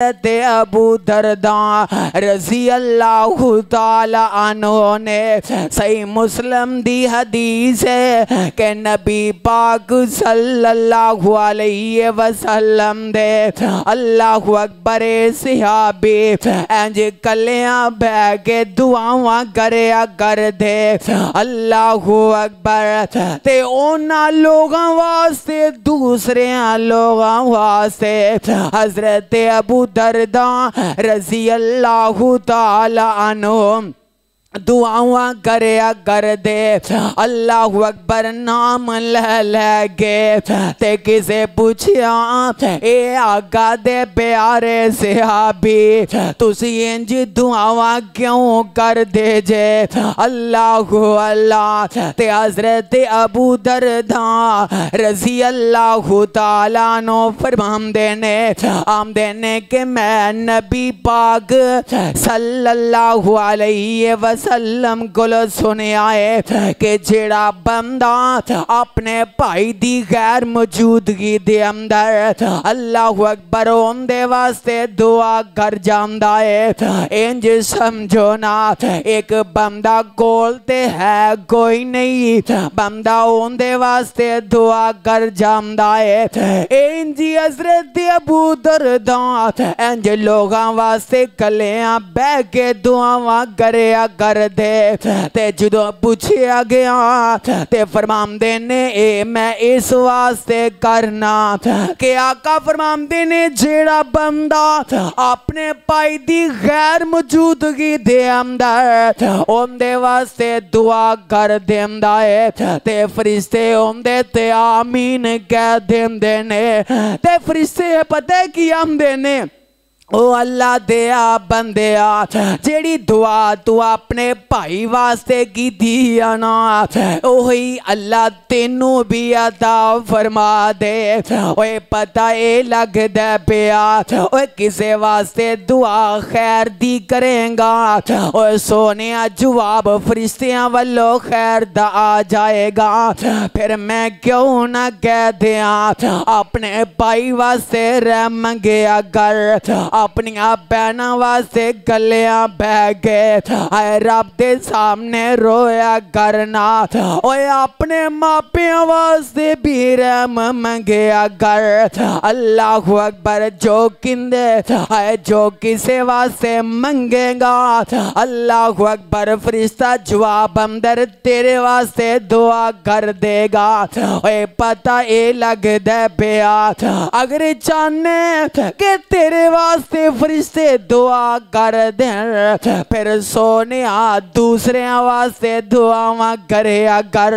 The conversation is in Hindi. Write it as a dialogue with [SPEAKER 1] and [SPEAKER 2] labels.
[SPEAKER 1] अबू दरदा रजी अल्लाह तआला अन्हु ने सही मुस्लिम दी हदीस है कि नबी पाक सल्लल्लाहु अलैहि वसल्लम दे अल्लाहु अकबर सहाबी इंज कलियां बह के दुआवां करया कर दे अल्लाहु अकबर ते उन्हां लोगां वास्ते दूसरे लोगां वास्ते हजरत अबू दरदा रजी अल्लाह तआला अन्हु दुआवा करया कर दे अल्लाह अकबर नाम ले के ते किसे पूछया ए आगा दे प्यारे सहाबी तुसी इंज दुआवा क्यों कर दे जे अल्लाह अल्लाह ते हजरत अबू दरदा रजी अल्लाह तआला नो फरमांदे ने आमदे ने कि मैं नबी पाक सल्लल्लाहु अलैहि वसल्लम को सुनिया है कि जेड़ा बंदा अपने भाई दी गैर मौजूदगी दे अंदर अल्लाह अकबर उनदे वास्ते दुआ कर जांदा है इंज समझो ना एक बंदा कोल ते है कोई नहीं बंदा उनदे वास्ते दुआ कर जांदा है इंज हजरत अबू दरदा इंज लोगां वास्ते कलियां बह के दुआवां करया कर दे ते जो पूछया गया ते फरमांदे ने ए मैं इस वास्ते करना कि आका फरमांदे ने जेड़ा बंदा अपने भाई दी गैर मौजूदगी दे अंदर उनदे वास्ते दुआ कर देंदा है ते फरिश्ते उनदे ते आमीन कह देंदे ने ते फरिश्ते पता की आंदे ने ओ अल्लाह दिया बंदिया जेड़ी दुआ तू अपने भाई वास्ते की थी ना ओही अल्लाह तेनू भी अता फरमा दे ओए पता ए लगदा पिया ओए किसे वास्ते दुआ खैर दी करेगा ओए सोने जवाब फरिश्तियां वालों खैर दा आ जाएगा फिर मैं क्यों ना कह दिया अपने भाई वास्ते रह मंगया कर अपनिया बहना वास्ते गलियां बह गए आए रब दे सामने रोया करना ओए अपने मापियां वास्ते भी रहम मंगया कर अल्लाह अकबर जो किंदे आए जो किसे वास्ते मंगेगा अल्लाह अकबर फरिश्ता जवाब अंदर तेरे वास्ते दुआ कर देगा ओए पता ए लगदा पिया अगर चाहने कि तेरे वास्ते फरिश्ते दुआ कर देन फिर सोने दूसरे वास्ते दुआवां करया कर।